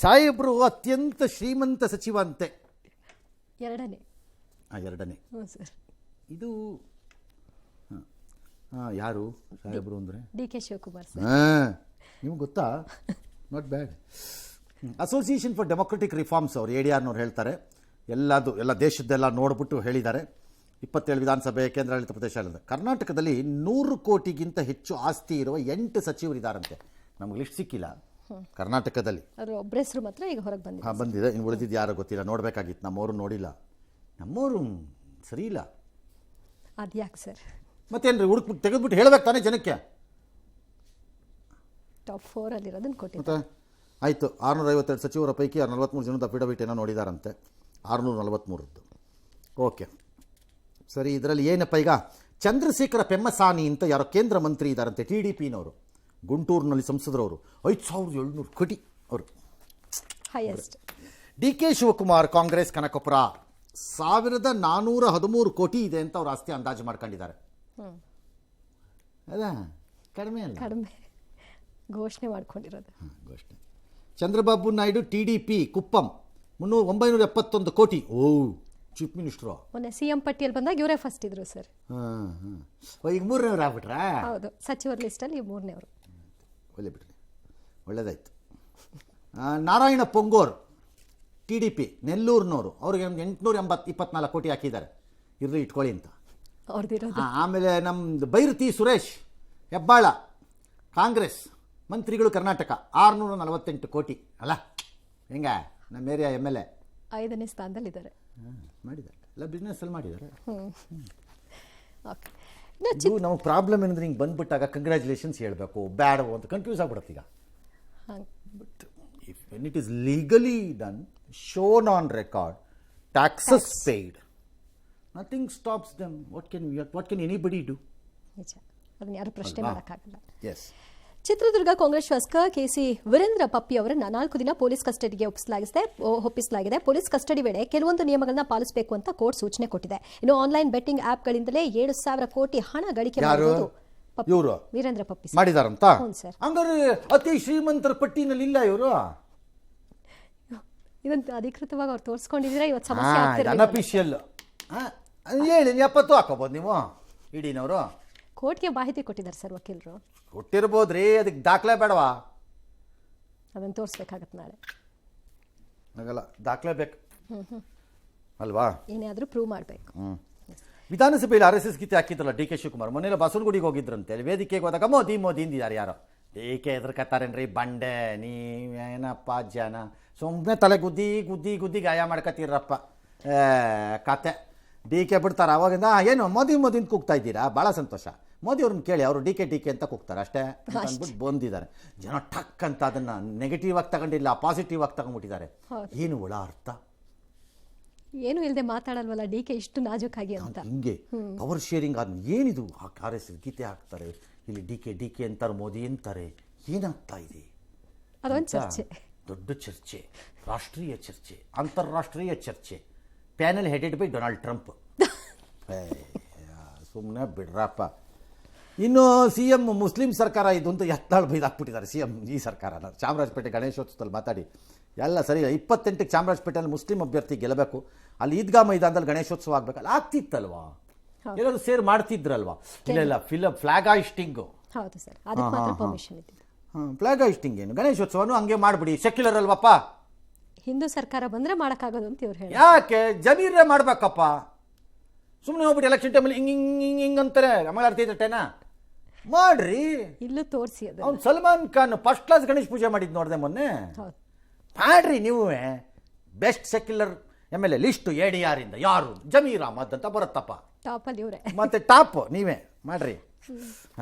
ಸಾಹೇಬ್ರು ಅತ್ಯಂತ ಶ್ರೀಮಂತ ಸಚಿವ ಅಂತೆ. ಎರಡನೇ. ಸರ್ ಇದು ಯಾರು ಸಾಹೇಬ್ರು ಅಂದರೆ ಡಿ.ಕೆ. ಶಿವಕುಮಾರ್ ಸರ್. ನಿಮ್ಗೆ ಗೊತ್ತಾ? Not bad. Association for democratic reforms ಅವರು ADRನವ್ರು ಹೇಳ್ತಾರೆ, ಎಲ್ಲ ದೇಶದ್ದೆಲ್ಲ ನೋಡ್ಬಿಟ್ಟು ಹೇಳಿದ್ದಾರೆ. 27 ವಿಧಾನಸಭೆ, ಕೇಂದ್ರಾಡಳಿತ ಪ್ರದೇಶ ಅಲ್ಲದೆ ಕರ್ನಾಟಕದಲ್ಲಿ 100 ಕೋಟಿಗಿಂತ ಹೆಚ್ಚು ಆಸ್ತಿ ಇರುವ 8 ಸಚಿವರಿದ್ದಾರಂತೆ. ನಮ್ಗೆ ಲಿಸ್ಟ್ ಸಿಕ್ಕಿಲ್ಲ ಕರ್ನಾಟಕದಲ್ಲಿ. ಒಬ್ಬರ ಹೆಸರು ಮಾತ್ರ ಈಗ ಹೊರಗೆ ಬಂದಿದೆ. ಬಂದಿದೆ. ಇನ್ನು ಉಳಿದಿದ್ದು ಯಾರು ಗೊತ್ತಿಲ್ಲ, ನೋಡಬೇಕಾಗಿತ್ತು. ನಮ್ಮವರು ನೋಡಿಲ್ಲ. ನಮ್ಮವರು ಸರಿ ಇಲ್ಲ. ಅದ್ಯಾಕೆ ಸರ್? ಮತ್ತೇನ್ರಿ ಹುಡುಕ್ಬಿಟ್ಟು ತೆಗೆದ್ಬಿಟ್ಟು ಹೇಳ್ಬೇಕು ತಾನೇ ಜನಕ್ಕೆ. ಟಾಪ್ 4 ಅಲ್ಲಿರೋದನ್ನು ಕೊಟ್ಟಿದ್ದಾರೆ. ಮತ್ತೆ ಆಯಿತು, 652 ಸಚಿವರ ಪೈಕಿ 43 ಜನದ ಅಫಿಡವಿಟ್ ಏನೋ ನೋಡಿದಾರಂತೆ. 643. ಓಕೆ ಸರಿ. ಇದರಲ್ಲಿ ಏನಪ್ಪ ಈಗ, ಚಂದ್ರಶೇಖರ ಪೆಮ್ಮಸಾನಿ ಅಂತ ಯಾರೋ ಕೇಂದ್ರ ಮಂತ್ರಿ ಇದ್ದಾರಂತೆ, TDPನವರು, ಗುಂಟೂರಿನಲ್ಲಿ ಸಂಸದರವರು. 5700 ಕೋಟಿ ಅವರು ಹೈಯೆಸ್ಟ್. ಡಿ.ಕೆ. ಶಿವಕುಮಾರ್ ಕಾಂಗ್ರೆಸ್ ಕನಕಪುರ 1413 ಕೋಟಿ ಇದೆ ಅಂತ ಅವ್ರು ಆಸ್ತಿ ಅಂದಾಜು ಮಾಡ್ಕೊಂಡಿದ್ದಾರೆ. ಅದ ಕಡಿಮೆ ಘೋಷಣೆ ಮಾಡ್ಕೊಂಡಿರೋದು. ಘೋಷಣೆ. ಚಂದ್ರಬಾಬು ನಾಯ್ಡು TDP ಕುಪ್ಪಂ 971 ಕೋಟಿ. ಚೀಫ್ ಮಿನಿಸ್ಟ್ರು ಮೊನ್ನೆ CM ಪಟ್ಟಿಯಲ್ಲಿ ಬಂದಾಗ ಇವರೇ ಫಸ್ಟ್ ಇದ್ರು ಸರ್. ಈಗ 3ನೇವ್ರು ಆಗ್ಬಿಟ್ರಾ? ಹೌದು, ಸಚಿವರ ಲಿಸ್ಟಲ್ಲಿ 3ನೇವ್ರು. ಒಳ್ಳೆ ಬಿಡ್ರಿ, ಒಳ್ಳೇದಾಯ್ತು. ನಾರಾಯಣ ಪೊಂಗೋರ್ TDP ನೆಲ್ಲೂರಿನವರು, ಅವ್ರಿಗೆ 824 ಕೋಟಿ ಹಾಕಿದ್ದಾರೆ. ಇರ್ರಿ ಇಟ್ಕೊಳ್ಳಿ ಅಂತ. ಆಮೇಲೆ ನಮ್ದು ಬೈರತಿ ಸುರೇಶ್ ಹೆಬ್ಬಾಳ ಕಾಂಗ್ರೆಸ್ ಮಂತ್ರಿಗಳು ಕರ್ನಾಟಕ 648 ಕೋಟಿ. ಅಲ್ಲ ಹೆಂಗ ನಮ್ಮ ಏರಿಯಾ MLA 5ನೇ ಸ್ಥಾನದಲ್ಲಿದ್ದಾರೆ. ಮಾಡಿದ್ದಾರೆ, ಎಲ್ಲ ಬಿಸ್ನೆಸ್ಸಲ್ಲಿ ಮಾಡಿದ್ದಾರೆ. ಇದು ನಮ್ಮ ಪ್ರಾಬ್ಲಮ್ ಏನಂದ್ರೆ ಹಿಂಗೆ ಬಂದ್ಬಿಟ್ಟಾಗ ಕಂಗ್ರ್ಯಾಚುಲೇಷನ್ಸ್ ಹೇಳಬೇಕು, ಬ್ಯಾಡವು ಅಂತ ಕನ್ಫ್ಯೂಸ್ ಆಗ್ಬಿಡುತ್ತೆ ಈಗ. But if when it is legally done, shown on record, taxes paid, nothing stops them. What can anybody do? ನಿಜ, ಅದನ್ನ ಯಾರು ಪ್ರಶ್ನೆ ಮಾಡೋಕ್ಕಾಗಲ್ಲ. ಎಸ್. ಚಿತ್ರದುರ್ಗ ಕಾಂಗ್ರೆಸ್ ಶಾಸಕ KC ವೀರೇಂದ್ರ ಪಪ್ಪಿ ಅವರನ್ನು 4 ದಿನ ಪೊಲೀಸ್ ಕಸ್ಟಡಿಗೆ ಒಪ್ಪಿಸಲಾಗಿದೆ. ಪೊಲೀಸ್ ಕಸ್ಟಡಿ ವೇಳೆ ಕೆಲವೊಂದು ನಿಯಮಗಳನ್ನ ಪಾಲಿಸಬೇಕು ಅಂತ ಕೋರ್ಟ್ ಸೂಚನೆ ಕೊಟ್ಟಿದೆ. ಇನ್ನು ಆನ್ಲೈನ್ ಬೆಟ್ಟಿಂಗ್ ಆಪ್ಗಳಿಂದಲೇ 7,000 ಕೋಟಿ ಹಣ ಗಳಿಕೆ ಮಾಡಿರುವುದು ವೀರೇಂದ್ರ ಪಪ್ಪಿ ಮಾಡಿದಾರಂತ. ಹಂಗಾರೆ ಅತಿ ಶ್ರೀಮಂತರ ಪಟ್ಟಿನಲ್ಲಿ ಇಲ್ಲ ಇವರು. ಇದಂತ ಅಧಿಕೃತವಾಗಿ ಅವ್ರು ತೋರಿಸ್ಕೊಂಡಿದ್ರೆ ಇವತ್ತು ಸಮಸ್ಯೆ ಆಗ್ತಿರಲಿಲ್ಲ. ಅನ್ಅಫಿಷಿಯಲ್ ಹೇಳಿ 70 ಹಾಕೋಬೋದು ನೀವು. ಇಡಿನವರು ಕೋರ್ಟ್ಗೆ ಮಾಹಿತಿ ಕೊಟ್ಟಿದ್ದಾರೆ ಸರ್, ವಕೀಲರು ಕೊಟ್ಟಿರ್ಬೋದ್ರಿ. ಅದಕ್ಕೆ ದಾಖಲೆ ಬೇಡವಾ? ಅದನ್ನು ತೋರಿಸ್ಬೇಕಾಗತ್ತೆ ನಾಳೆ. ಆಗಲ್ಲ, ದಾಖಲೆ ಬೇಕು ಅಲ್ವಾ? ಏನೇ ಆದರೂ ಪ್ರೂವ್ ಮಾಡಬೇಕು. ವಿಧಾನಸಭೆಯಲ್ಲಿ RSS ಗೀತೆ ಹಾಕಿದ್ರಲ್ಲ DK ಶಿವಕುಮಾರ್, ಮೊನ್ನೆಲ್ಲ ಬಸವನಗುಡಿಗೆ ಹೋಗಿದ್ರಂತೆ. ವೇದಿಕೆಗೆ ಹೋದಾಗ ಮೋದಿ ಅಂದಿದ್ದಾರೆ ಯಾರೋ. DK ಎದ್ರಕತ್ತಾರೇನ್ರಿ ಬಂಡೆ, ನೀವೇನಪ್ಪ ಜನ ಸುಮ್ಮನೆ ತಲೆ ಗುದ್ದಿ ಗಾಯ ಮಾಡ್ಕತ್ತೀರಪ್ಪ. ಕತೆ DK ಬಿಡ್ತಾರೆ. ಅವಾಗಿಂದ ಏನು ಮೋದಿ ಅಂತ ಕೂಗ್ತಾ ಇದ್ದೀರಾ, ಭಾಳ ಸಂತೋಷ. ಮೋದಿ ಅವ್ರನ್ನ ಕೇಳಿ, ಅವರು DK ಅಂತ ಕೂಗ್ತಾರೆ ಅಷ್ಟೇ ಅಂದ್ಬಿಟ್ಟು ಬಂದಿದ್ದಾರೆ. ಜನ ಟಕ್ ಅಂತ ಅದನ್ನು ನೆಗೆಟಿವ್ ಆಗಿ ತಗೊಂಡಿಲ್ಲ, ಪಾಸಿಟಿವ್ ಆಗಿ ತಗೊಂಡ್ಬಿಟ್ಟಿದ್ದಾರೆ. ಏನು ಒಳ ಅರ್ಥ? ಏನು ಇಲ್ಲದೆ ಮಾತಾಡಲ್ವಲ್ಲ DK ಇಷ್ಟು ನಾಜೂಕಾಗಿ ಅಂತ. ಹಿಂಗೆ ಪವರ್ ಶೇರಿಂಗ್ ಆದ ಏನಿದು? RSS ಗೀತೆ ಹಾಕ್ತಾರೆ, ಇಲ್ಲಿ DK ಅಂತಾರೆ, ಮೋದಿ ಅಂತಾರೆ. ಏನಾಗ್ತಾ ಇದೆ? ಅದೊಂದು ಚರ್ಚೆ, ದೊಡ್ಡ ಚರ್ಚೆ, ರಾಷ್ಟ್ರೀಯ ಚರ್ಚೆ, ಅಂತಾರಾಷ್ಟ್ರೀಯ ಚರ್ಚೆ. Panel headed by Donald Trump. ಸುಮ್ಮನೆ ಬಿಡ್ರಪ್ಪ. ಇನ್ನು CM ಮುಸ್ಲಿಂ ಸರ್ಕಾರ ಇದು ಅಂತ ಎತ್ತಾಳು ಬೈದಾಕ್ಬಿಟ್ಟಿದ್ದಾರೆ CM ಈ ಸರ್ಕಾರನ. ಚಾಮರಾಜಪೇಟೆ ಗಣೇಶೋತ್ಸವದಲ್ಲಿ ಮಾತಾಡಿ ಎಲ್ಲ ಸರಿ, 28ಕ್ಕೆ ಚಾಮರಾಜಪೇಟೆಯಲ್ಲಿ ಮುಸ್ಲಿಂ ಅಭ್ಯರ್ಥಿ ಗೆಲ್ಲಬೇಕು, ಅಲ್ಲಿ ಈದ್ಗಾ ಮೈದಾನದಲ್ಲಿ ಗಣೇಶೋತ್ಸವ ಆಗ್ಬೇಕಲ್ಲ, ಆಗ್ತಿತ್ತಲ್ವಾ? ಎಲ್ಲರೂ ಸೇರಿ ಮಾಡ್ತಿದ್ರಲ್ವಾ? ಇಲ್ಲ ಫ್ಲಾಗ್ ಹಾಯಿಸ್ಟಿಂಗು. ಹೌದು ಸರ್, ಅದಕ್ಕೆ ಮಾತ್ರ ಪರ್ಮಿಷನ್ ಇದ್ದಿದ್ದು. ಫ್ಲಾಗ್ ಹಾಯಿಸ್ಟಿಂಗ್ ಏನು, ಗಣೇಶೋತ್ಸವನು ಹಂಗೆ ಮಾಡಿಬಿಡಿ, ಸೆಕ್ಯುಲರ್ ಅಲ್ವಪ್ಪ. ಹಿಂದೂ ಸರ್ಕಾರ ಬಂದರೆ ಮಾಡೋಕ್ಕಾಗೋದು ಅಂತ ಇವ್ರು ಹೇಳಿ. ಯಾಕೆ ಜಮೀರೇ ಮಾಡ್ಬೇಕಪ್ಪ? ಸುಮ್ಮನೆ ಹೋಗ್ಬಿಟ್ಟು ಎಲೆಕ್ಷನ್ ಟೈಮಲ್ಲಿ ಹಿಂಗೆ ಅಂತಾರೆ, ಮಂಗಳಾರತಿ ಇದ್ದಟೇನ ಮಾಡ್ರಿ. ಇಲ್ಲೂ ತೋರಿಸಿ ಅದು. ಅವ್ನು ಸಲ್ಮಾನ್ ಖಾನ್ ಫಸ್ಟ್ ಕ್ಲಾಸ್ ಗಣೇಶ್ ಪೂಜೆ ಮಾಡಿದ್ದು ನೋಡಿದೆ ಮೊನ್ನೆ. ಮಾಡ್ರಿ ನೀವು. Best secular MLA list ADR ಇಂದ ಯಾರು? ಜಮೀರ್ ಅಹಮದ್ ಅಂತ ಬರುತ್ತಪ್ಪ ಟಾಪಲ್ಲಿ ಇವರೇ. ಮತ್ತೆ ಟಾಪ್ ನೀವೇ ಮಾಡ್ರಿ.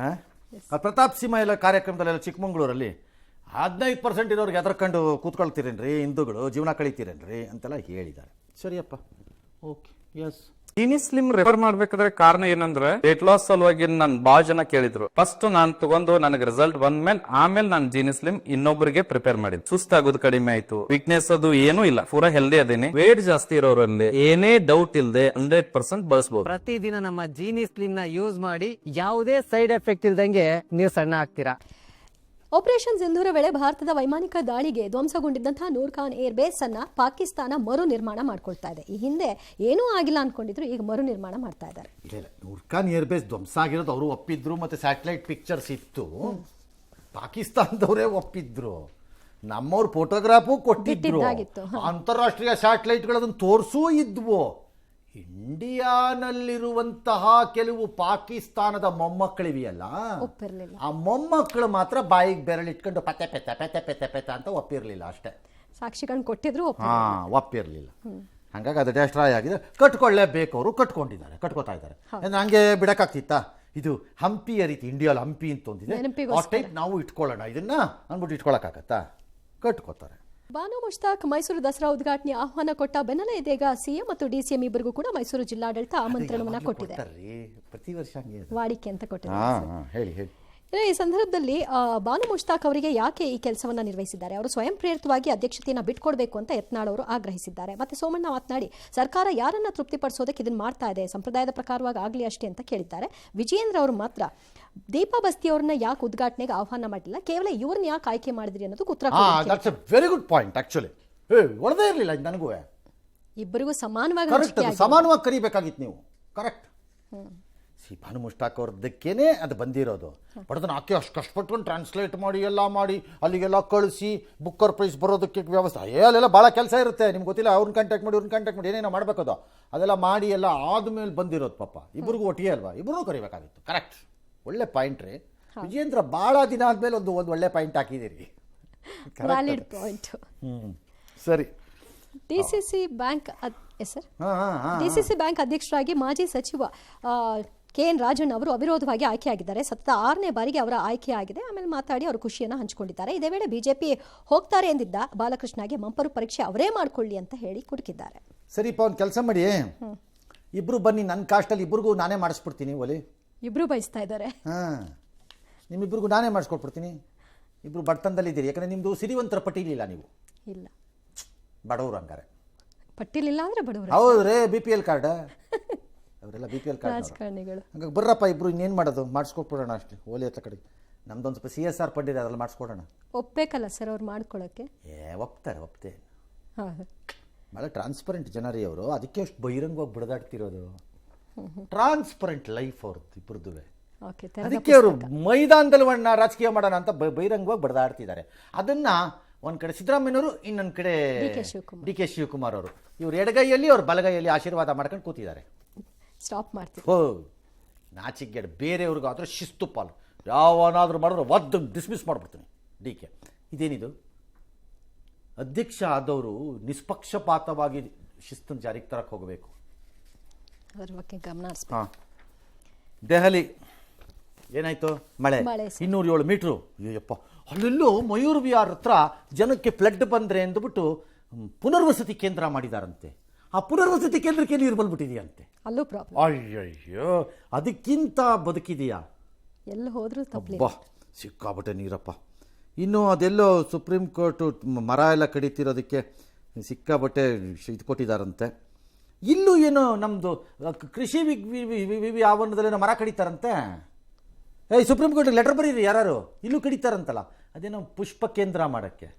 ಪ್ರತಾಪ್ ಸಿಂಹ ಎಲ್ಲ ಕಾರ್ಯಕ್ರಮದಲ್ಲೆಲ್ಲ ಚಿಕ್ಕಮಂಗ್ಳೂರಲ್ಲಿ 15% ಇರೋರಿಗೆ ಎದರ್ಕೊಂಡು ಕೂತ್ಕೊಳ್ತೀರೇನ್ರಿ, ಹಿಂದೂಗಳು ಜೀವನ ಕಳಿತೀರೇನ್ರಿ ಅಂತೆಲ್ಲ ಹೇಳಿದ್ದಾರೆ. ಸರಿಯಪ್ಪ, okay, yes. Jeeni slim refer ಮಾಡ್ಬೇಕಾದ್ರೆ ಕಾರಣ ಏನಂದ್ರೆ ವೇಟ್ ಲಾಸ್ ಸಲುವಾಗಿ ನನ್ ಬಾಳ ಜನ ಕೇಳಿದ್ರು. ಫಸ್ಟ್ ನಾನ್ ತಗೊಂಡು ನನಗೆ ರಿಸಲ್ಟ್ ಬಂದ್ಮೇಲೆ ಆಮೇಲೆ ನಾನು ಜೀನಿ ಸ್ಲಿಮ್ ಇನ್ನೊಬ್ಬರಿಗೆ ಪ್ರಿಪೇರ್ ಮಾಡಿದ್. ಸುಸ್ತಾಗೋದು ಕಡಿಮೆ ಆಯ್ತು, ವೀಕ್ನೆಸ್ ಅದು ಏನೂ ಇಲ್ಲ, ಪೂರಾ ಹೆಲ್ದಿ ಅದೇನೆ. ವೇಟ್ ಜಾಸ್ತಿ ಇರೋರಲ್ಲಿ ಏನೇ ಡೌಟ್ ಇಲ್ಲದೆ 100% ಬಳಸಬಹುದು. ಪ್ರತಿದಿನ ನಮ್ಮ ಜೀನಿ ಸ್ಲಿಮ್ ನ ಯೂಸ್ ಮಾಡಿ ಯಾವುದೇ ಸೈಡ್ ಎಫೆಕ್ಟ್ ಇಲ್ದಂಗೆ ನೀವು ಸಣ್ಣ ಆಗ್ತೀರಾ. ಆಪರೇಷನ್ ಸಿಂಧೂರ ವೇಳೆ ಭಾರತದ ವೈಮಾನಿಕ ದಾಳಿಗೆ ಧ್ವಂಸಗೊಂಡಿದ್ದಂತಹ ನೂರ್ ಖಾನ್ ಏರ್ ಬೇಸ್ ಅನ್ನ ಪಾಕಿಸ್ತಾನ ಮರು ನಿರ್ಮಾಣ ಮಾಡ್ಕೊಳ್ತಾ ಇದೆ. ಈ ಹಿಂದೆ ಏನೂ ಆಗಿಲ್ಲ ಅನ್ಕೊಂಡಿದ್ರು, ಈಗ ಮರು ನಿರ್ಮಾಣ ಮಾಡ್ತಾ ಇದ್ದಾರೆ. ಇಲ್ಲ, ನೂರ್ ಖಾನ್ ಏರ್ ಬೇಸ್ ಧ್ವಂಸ ಆಗಿರೋದು ಅವರು ಒಪ್ಪಿದ್ರು, ಮತ್ತೆ ಸ್ಯಾಟಲೈಟ್ ಪಿಕ್ಚರ್ಸ್ ಇತ್ತು, ಪಾಕಿಸ್ತಾನದವರೇ ಒಪ್ಪಿದ್ರು, ನಮ್ಮವ್ರ ಫೋಟೋಗ್ರಾಫು ಕೊಟ್ಟಿದ್ರು, ಅಂತಾರಾಷ್ಟ್ರೀಯ ಸ್ಯಾಟಲೈಟ್ಗಳು ಅದನ್ನು ತೋರಿಸೂ ಇದ್ವು. ಇಂಡಿಯಾನಲ್ಲಿರುವಂತಹ ಕೆಲವು ಪಾಕಿಸ್ತಾನದ ಮೊಮ್ಮಕ್ಕಳಿವೆಯಲ್ಲ, ಆ ಮೊಮ್ಮಕ್ಕಳು ಮಾತ್ರ ಬಾಯಿಗೆ ಬೆರಳಿಟ್ಕೊಂಡು ಪತೆ ಪೆತೆ ಪೆತೆ ಪೆತೆ ಪೆತೆ ಅಂತ ಒಪ್ಪಿರ್ಲಿಲ್ಲ ಅಷ್ಟೇ. ಸಾಕ್ಷಿಗಳನ್ನ ಕೊಟ್ಟಿದ್ರು, ಒಪ್ಪಿರ್ಲಿಲ್ಲ. ಹಂಗಾಗಿ ಅದು ಡೆಸ್ಟ್ರಾಯ್ ಆಗಿದೆ. ಕಟ್ಕೊಳ್ಳೇಬೇಕು, ಅವರು ಕಟ್ಕೊಂಡಿದ್ದಾರೆ, ಕಟ್ಕೋತಾ ಇದ್ದಾರೆ. ಹಂಗೆ ಬಿಡಕ್ಕಾಗ್ತಿತ್ತಾ? ಇದು ಹಂಪಿಯ ರೀತಿ, ಇಂಡಿಯಾಲ್ ಹಂಪಿ ಅಂತ ಒಂದಿದೆ, ಆ ಟೈಪ್ ನಾವು ಇಟ್ಕೊಳ್ಳೋಣ ಇದನ್ನ ಅಂದ್ಬಿಟ್ಟು ಇಟ್ಕೊಳಕ್ಕಾಗತ್ತಾ? ಕಟ್ಕೋತಾರೆ. ಬಾನು ಮುಷ್ತಾಕ್ ಮೈಸೂರು ದಸರಾ ಉದ್ಘಾಟನೆ ಆಹ್ವಾನ ಕೊಟ್ಟ ಬೆನ್ನಲ್ಲೇ ಇದೀಗ ಸಿಎಂ ಮತ್ತು ಡಿಸಿಎಂ ಇಬ್ಬರಿಗೂ ಕೂಡ ಮೈಸೂರು ಜಿಲ್ಲಾಡಳಿತ ಆಮಂತ್ರಣವನ್ನ ಕೊಟ್ಟಿದೆ. ಪ್ರತಿ ವರ್ಷ ವಾಡಿಕೆ ಅಂತ ಕೊಟ್ಟಿದೆ. ಹೇಳಿ ಹೇಳಿ. ಈ ಸಂದರ್ಭದಲ್ಲಿ ಬಾನು ಮುಷ್ತಾಕ್ ಅವರಿಗೆ ಯಾಕೆ ಈ ಕೆಲಸವನ್ನ ನಿರ್ವಹಿಸಿದ್ದಾರೆ, ಅವರು ಸ್ವಯಂ ಪ್ರೇರಿತವಾಗಿ ಅಧ್ಯಕ್ಷತೆಯನ್ನು ಬಿಟ್ಕೊಡ್ಬೇಕು ಅಂತ ಯತ್ನಾಳ್ ಅವರು ಆಗ್ರಹಿಸಿದ್ದಾರೆ. ಮತ್ತೆ ಸೋಮಣ್ಣ ಮಾತನಾಡಿ, ಸರ್ಕಾರ ಯಾರನ್ನ ತೃಪ್ತಿಪಡಿಸೋದಕ್ಕೆ ಇದನ್ನ ಮಾಡ್ತಾ ಇದೆ, ಸಂಪ್ರದಾಯದ ಪ್ರಕಾರವಾಗಿ ಆಗ್ಲಿ ಅಷ್ಟೇ ಅಂತ ಕೇಳಿದ್ದಾರೆ. ವಿಜಯೇಂದ್ರ ಅವರು ಮಾತ್ರ ದೀಪಾ ಬಸ್ತಿ ಅವ್ರನ್ನ ಯಾಕೆ ಉದ್ಘಾಟನೆಗೆ ಆಹ್ವಾನ ಮಾಡಿಲ್ಲ, ಕೇವಲ ಇವ್ರನ್ನ ಯಾಕೆ ಆಯ್ಕೆ ಮಾಡಿದ್ರಿ ಅನ್ನೋದಕ್ಕೆ ಉತ್ತರ ಕೊಟ್ಟಿದ್ದಾರೆ. Very good point. ಆಕ್ಚುಲಿ ಒಳದೇ ಇರಲಿಲ್ಲ ನನಗೂ, ಇಬ್ಬರಿಗೂ ಸಮಾನವಾಗಿ ಕರಿಬೇಕಾಗಿತ್ತು ನೀವು. ಕರೆಕ್ಟ್. ಭಾನು ಮುಷ್ತಾಕ್ ಅವ್ರದ್ದಕ್ಕೇನೆ ಅದು ಬಂದಿರೋದು. ಬಟ್ ಅದನ್ನು ಆಕೆ ಅಷ್ಟು ಕಷ್ಟಪಟ್ಕೊಂಡು ಟ್ರಾನ್ಸ್ಲೇಟ್ ಮಾಡಿ ಎಲ್ಲ ಮಾಡಿ ಅಲ್ಲಿಗೆಲ್ಲ ಕಳಿಸಿ ಬುಕ್ಕರ್ ಪ್ರೈಸ್ ಬರೋದಕ್ಕೆ ವ್ಯವಸ್ಥೆ, ಅಲ್ಲೆಲ್ಲ ಭಾಳ ಕೆಲಸ ಇರುತ್ತೆ. ನಿಮ್ಗೆ ಗೊತ್ತಿಲ್ಲ, ಅವ್ರನ್ನ ಕಾಂಟ್ಯಾಕ್ಟ್ ಮಾಡಿ ಏನೇನೋ ಮಾಡಬೇಕದು, ಅದೆಲ್ಲ ಮಾಡಿ ಎಲ್ಲ ಆದಮೇಲೆ ಬಂದಿರೋದು. ಪಾಪ ಇಬ್ಬರಿಗೂ ಒಟ್ಟಿಗೆ ಅಲ್ವಾ, ಇಬ್ಬರೂ ಕರಿಬೇಕಾಗಿತ್ತು. ಕರೆಕ್ಟ್, ಒಳ್ಳೆ ಪಾಯಿಂಟ್ ರೀ. ವಿಜೇಂದ್ರ ಭಾಳ ದಿನ ಆದಮೇಲೆ ಒಂದು ಒಳ್ಳೆ ಪಾಯಿಂಟ್ ಹಾಕಿದ್ದೀರಿ. ಸರಿ. ಡಿಸಿಸಿ ಬ್ಯಾಂಕ್ ಅಧ್ಯಕ್ಷರಾಗಿ ಮಾಜಿ ಸಚಿವ KN ರಾಜಣ್ಣ ಅವರು ಅವಿರೋಧವಾಗಿ ಆಯ್ಕೆಯಾಗಿದ್ದಾರೆ. ಸತತ 6ನೇ ಬಾರಿಗೆ ಅವರ ಆಯ್ಕೆ ಆಗಿದೆ. ಆಮೇಲೆ ಮಾತಾಡಿ ಅವರು ಖುಷಿಯನ್ನು ಹಂಚಿಕೊಂಡಿದ್ದಾರೆ. ಇದೇ ವೇಳೆ ಬಿಜೆಪಿ ಹೋಗ್ತಾರೆ ಎಂದಿದ್ದ ಬಾಲಕೃಷ್ಣಗೆ ಮಂಪರು ಪರೀಕ್ಷೆ ಅವರೇ ಮಾಡ್ಕೊಳ್ಳಿ ಅಂತ ಹೇಳಿ ಕುಟುಕಿದ್ದಾರೆ. ಸರಿಪ್ಪ, ಒಂದು ಕೆಲಸ ಮಾಡಿ, ಇಬ್ರು ಬನ್ನಿ ನನ್ನ ಕಾಸ್ಟಲ್ಲಿ, ಇಬ್ರಿಗೂ ನಾನೇ ಮಾಡಿಸ್ಬಿಡ್ತೀನಿ. ಒಲಿ ಇಬ್ರು ಬಯಸ್ತಾ ಇದ್ದಾರೆ. ನಿಮ್ಮಿಬ್ರಿಗೂ ನಾನೇ ಮಾಡಿಸ್ಕೊಟ್ಬಿಡ್ತೀನಿ. ಇಬ್ರು ಬಡತನದಲ್ಲಿದ್ದೀರಿ, ಯಾಕಂದ್ರೆ ನಿಮ್ದು ಸಿರಿವಂತರ ಪಟ್ಟಿಲಿಲ್ಲ, ನೀವು ಇಲ್ಲ ಬಡವರು. ಹಂಗಾರೆ ಪಟ್ಟಿಲಿಲ್ಲ ಅಂದ್ರೆ ಬಡವರು. ಹೌದ್ರೇ, BPL ಕಾರ್ಡ್ ಅವರೆಲ್ಲ BPL ಕಾರ್ಡ್ ರಾಜಕಾರಣಿಗಳು. ಹಂಗಾಗಿ ಬರ್ರಪ್ಪ, ಇಬ್ರು ಇನ್ನೇನು ಮಾಡೋದು, ಮಾಡಿಸ್ಕೊಟ್ಬಿಡೋಣ ಅಷ್ಟೇ. ಓಲಿ ಹತ್ತ ಕಡೆ ನಮ್ದೊಂದು ಸ್ವಲ್ಪ CSR ಪಡ್ಡಿದೆ, ಅದ್ರಲ್ಲಿ ಮಾಡಿಸ್ಕೊಡೋಣ. ಒಪ್ಪಬೇಕಲ್ಲ ಸರ್ ಅವ್ರು ಮಾಡ್ಕೊಳಕ್ಕೆ? ಒಪ್ತೇನೆ. ಭಾಳ ಟ್ರಾನ್ಸ್ಪರೆಂಟ್ ಜನ ರೀ ಅವರು, ಅದಕ್ಕೆ ಅಷ್ಟು ಬಹಿರಂಗವಾಗಿ ಬಿಡದಾಡ್ತಿರೋದು. ಟ್ರಾನ್ಸ್ಪರೆಂಟ್ ಲೈಫ್ ಅವ್ರದ್ದು ಇಬ್ಬರದ್ದು. ಅದಕ್ಕೆ ಅವರು ಮೈದಾನದಲ್ಲಿ ರಾಜಕೀಯ ಮಾಡೋಣ ಅಂತ ಬಹಿರಂಗವಾಗಿ ಬಡದಾಡ್ತಿದ್ದಾರೆ. ಅದನ್ನ ಒಂದ್ ಕಡೆ ಸಿದ್ದರಾಮಯ್ಯನವರು, ಇನ್ನೊಂದು ಕಡೆ DK ಶಿವಕುಮಾರ್ ಅವರು, ಇವ್ರು ಎಡಗೈಯಲ್ಲಿ ಅವ್ರ ಬಲಗೈಯಲ್ಲಿ ಆಶೀರ್ವಾದ ಮಾಡ್ಕೊಂಡು ಕೂತಿದ್ದಾರೆ. ಸ್ಟಾಪ್ ಮಾಡ್ತೀವಿ. ನಾಚಿಕೆಡ್ ಬೇರೆಯವ್ರಿಗಾದ್ರೂ ಶಿಸ್ತು ಪಾಲು, ಯಾವನಾದ್ರೂ ಮಾಡಿದ್ರೆ ಒದ್ದು ಡಿಸ್ಮಿಸ್ ಮಾಡ್ಬಿಡ್ತೀನಿ. DK ಇದೇನಿದು? ಅಧ್ಯಕ್ಷ ಆದವರು ನಿಷ್ಪಕ್ಷಪಾತವಾಗಿ ಶಿಸ್ತನ್ನು ಜಾರಿಗೆ ತರಕ್ಕೆ ಹೋಗಬೇಕು. ಅದರ ಬಗ್ಗೆ ಗಮನ ಹರಿಸಬೇಕು. ದೆಹಲಿ ಏನಾಯ್ತು? ಮಳೆ 207 ಮೀಟ್ರು. ಅಯ್ಯಪ್ಪ, ಅಲ್ಲೆಲ್ಲೋ ಮಯೂರ್ ವಿಹಾರ್ ಹತ್ರ ಜನಕ್ಕೆ ಫ್ಲಡ್ ಬಂದ್ರೆ ಅಂದ್ಬಿಟ್ಟು ಪುನರ್ವಸತಿ ಕೇಂದ್ರ ಮಾಡಿದಾರಂತೆ. ಆ ಪುನರ್ವಸತಿ ಕೇಂದ್ರಕ್ಕೆ ನೀರು ಬಂದ್ಬಿಟ್ಟಿದೆಯಂತೆ. ಅಲ್ಲೂ ಪ್ರಾಬ್ಲಮ್. ಅಯ್ಯಯ್ಯೋ, ಅದಕ್ಕಿಂತ ಬದುಕಿದೆಯಾ? ಎಲ್ಲ ಹೋದ್ರೂ ತಪ್ಪಲಿಲ್ಲ, ಸಿಕ್ಕಾಬಟ್ಟೆ ನೀರಪ್ಪ. ಇನ್ನು ಅದೆಲ್ಲೋ ಸುಪ್ರೀಂ ಕೋರ್ಟು ಮರ ಎಲ್ಲ ಕಡಿತಿರೋದಕ್ಕೆ ಸಿಕ್ಕಾಬಟ್ಟೆ ಇದು ಕೊಟ್ಟಿದ್ದಾರಂತೆ. ಇಲ್ಲೂ ಏನೋ ನಮ್ಮದು ಕೃಷಿ ಆವರಣದಲ್ಲೇನೋ ಮರ ಕಡಿತಾರಂತೆ. ಸುಪ್ರೀಂ ಕೋರ್ಟ್ ಲೆಟರ್ ಬರೀರಿ, ಯಾರು ಇಲ್ಲೂ ಕಡಿತಾರಂತಲ್ಲ, ಅದೇನೋ ಪುಷ್ಪ ಕೇಂದ್ರ ಮಾಡೋಕ್ಕೆ.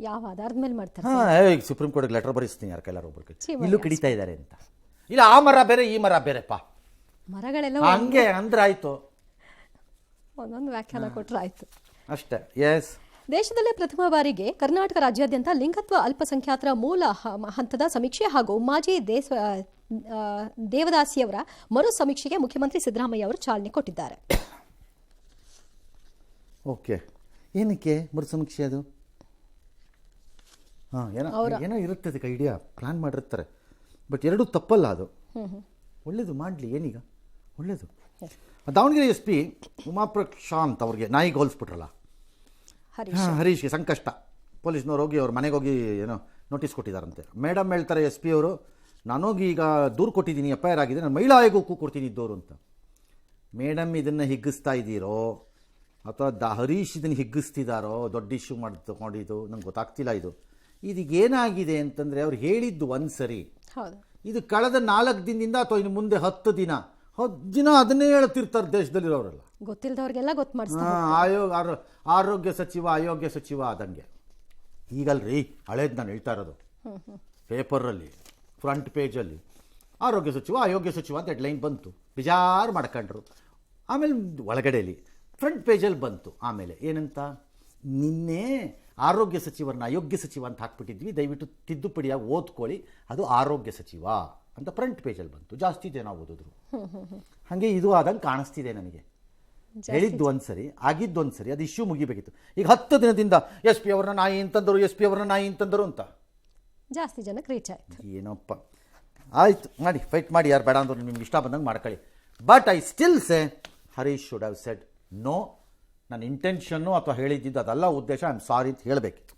ಯಾವ ಆಧಾರದ ಮೇಲೆ ಮಾಡ್ತಾರೆ? ಸುಪ್ರೀಂ ಕೋರ್ಟ್ಗೆ ಲೆಟರ್ ಬರೀಸ್ತೀನಿ, ಯಾರ ಕೈಲಾರು ಒಬ್ಬರು ಇಲ್ಲೂ ಕಡಿತಾ ಇದ್ದಾರೆ ಅಂತ. ಇಲ್ಲ, ಆ ಮರ ಬೇರೆ ಈ ಮರ ಬೇರೆಪ್ಪ, ಮರಗಳೆಲ್ಲ ಹಂಗೆ ಅಂದ್ರೆ ಆಯ್ತು, ಒಂದೊಂದು ವ್ಯಾಖ್ಯಾನ ಕೊಟ್ಟರೆ ಆಯ್ತು ಅಷ್ಟೇ. ಎಸ್, ದೇಶದಲ್ಲೇ ಪ್ರಥಮ ಬಾರಿಗೆ ಕರ್ನಾಟಕ ರಾಜ್ಯಾದ್ಯಂತ ಲಿಂಗತ್ವ ಅಲ್ಪಸಂಖ್ಯಾತರ ಮೂಲ ಹಂತದ ಸಮೀಕ್ಷೆ ಹಾಗೂ ಮಾಜಿ ದೇವದಾಸಿಯವರ ಮರು ಸಮೀಕ್ಷೆಗೆ ಮುಖ್ಯಮಂತ್ರಿ ಸಿದ್ದರಾಮಯ್ಯ ಅವರು ಚಾಲನೆ ಕೊಟ್ಟಿದ್ದಾರೆ. ಓಕೆ, ಏನಕ್ಕೆ ಮರು ಸಮೀಕ್ಷೆ? ಅದು ಏನೋ ಇರುತ್ತೆ, ಅದಕ್ಕೆ ಐಡಿಯಾ ಪ್ಲಾನ್ ಮಾಡಿರ್ತಾರೆ. ಬಟ್ ಎರಡೂ ತಪ್ಪಲ್ಲ, ಅದು ಒಳ್ಳೇದು, ಮಾಡಲಿ, ಏನೀಗ ಒಳ್ಳೇದು. ದಾವಣಗೆರೆ SP ಉಮಾಪ್ರಶಾಂತ್ ಅವ್ರಿಗೆ ನಾಯಿಗೆ ಹೋಲಿಸ್ಬಿಟ್ರಲ್ಲ, ಹರೀಶ್ಗೆ ಸಂಕಷ್ಟ. ಪೊಲೀಸ್ನವ್ರು ಹೋಗಿ ಅವ್ರ ಮನೆಗೆ ಹೋಗಿ ಏನೋ ನೋಟಿಸ್ ಕೊಟ್ಟಿದ್ದಾರಂತೆ. ಮೇಡಮ್ ಹೇಳ್ತಾರೆ SP ಅವರು, ನಾನೋಗಿ ಈಗ ದೂರು ಕೊಟ್ಟಿದ್ದೀನಿ, FIR ಆಗಿದೆ, ನಾನು ಮಹಿಳಾ ಆಯೋಗಕ್ಕೂ ಕೊಡ್ತೀನಿ ಇದ್ದವರು ಅಂತ. ಮೇಡಮ್ ಇದನ್ನು ಹಿಗ್ಗಿಸ್ತಾ ಇದ್ದೀರೋ ಅಥವಾ ಹರೀಶ್ ಇದನ್ನು ಹಿಗ್ಗಿಸ್ತಿದ್ದಾರೋ, ದೊಡ್ಡ ಇಶ್ಯೂ ಮಾಡಿದ್ದು ನಂಗೆ ಗೊತ್ತಾಗ್ತಿಲ್ಲ. ಇದೀಗೇನಾಗಿದೆ ಅಂತಂದರೆ, ಅವ್ರು ಹೇಳಿದ್ದು ಒಂದು ಸರಿ, ಇದು ಕಳೆದ 4 ದಿನದಿಂದ ಅಥವಾ ಇನ್ನು ಮುಂದೆ 10 ದಿನ ದಿನ ಅದನ್ನೇ ಹೇಳ್ತಿರ್ತಾರೆ ದೇಶದಲ್ಲಿರೋರೆಲ್ಲ. ಗೊತ್ತಿಲ್ಲದವ್ರಿಗೆಲ್ಲ ಗೊತ್ತು ಮಾಡಿಸ್ತಾರೆ. ಆರೋಗ್ಯ ಸಚಿವ ಅಯೋಗ್ಯ ಸಚಿವ ಆದಂಗೆ. ಈಗಲ್ರಿ ಹಳೇದು ನಾನು ಹೇಳ್ತಾ ಇರೋದು. ಪೇಪರಲ್ಲಿ ಫ್ರಂಟ್ ಪೇಜಲ್ಲಿ ಆರೋಗ್ಯ ಸಚಿವ ಅಯೋಗ್ಯ ಸಚಿವ ಅಂತ ಹೆಡ್ಲೈನ್ ಬಂತು, ಬೇಜಾರು ಮಾಡ್ಕೊಂಡ್ರು. ಆಮೇಲೆ ಒಳಗಡೆಯಲ್ಲಿ ಫ್ರಂಟ್ ಪೇಜಲ್ಲಿ ಬಂತು. ಆಮೇಲೆ ಏನಂತ, ನಿನ್ನೆ ಆರೋಗ್ಯ ಸಚಿವರನ್ನ ಅಯೋಗ್ಯ ಸಚಿವ ಅಂತ ಹಾಕ್ಬಿಟ್ಟಿದ್ವಿ, ದಯವಿಟ್ಟು ತಿದ್ದುಪಡಿಯಾಗಿ ಓದ್ಕೊಳ್ಳಿ, ಅದು ಆರೋಗ್ಯ ಸಚಿವ ಅಂತ ಫ್ರಂಟ್ ಪೇಜಲ್ಲಿ ಬಂತು. ಜಾಸ್ತಿ ಜನ ಓದಿದ್ರು. ಹಾಗೆ ಇದು ಆದಂಗೆ ಕಾಣಿಸ್ತಿದೆ ನನಗೆ. ಹೇಳಿದ್ದು ಒಂದ್ಸರಿ, ಆಗಿದ್ದು ಒಂದ್ಸರಿ, ಅದು ಇಶ್ಯೂ ಮುಗಿಬೇಕಿತ್ತು. ಈಗ 10 ದಿನದಿಂದ SP ಅವ್ರನ್ನ ನಾಯಿ ಅಂತಂದರು, SP ಅವ್ರನ್ನ ನಾಯಿ ಅಂತಂದರು ಅಂತ ಜಾಸ್ತಿ ಜನಕ್ಕೆ ರೀಚ್ ಆಯ್ತು. ಏನಪ್ಪ, ಆಯ್ತು ಮಾಡಿ, ಫೈಟ್ ಮಾಡಿ, ಯಾರು ಬೇಡ ಅಂದ್ರು ನಿಮ್ಗೆ ಇಷ್ಟ ಬಂದಂಗೆ ಮಾಡ್ಕೊಳ್ಳಿ. But I still say Harish should have said no. ನನ್ನ ಇಂಟೆನ್ಷನ್ನು ಅಥವಾ ಹೇಳಿದ್ದಿದ್ದು ಅದಲ್ಲ ಉದ್ದೇಶ, ಐ ಆಮ್ ಸಾರಿ ಅಂತ ಹೇಳಬೇಕಿತ್ತು.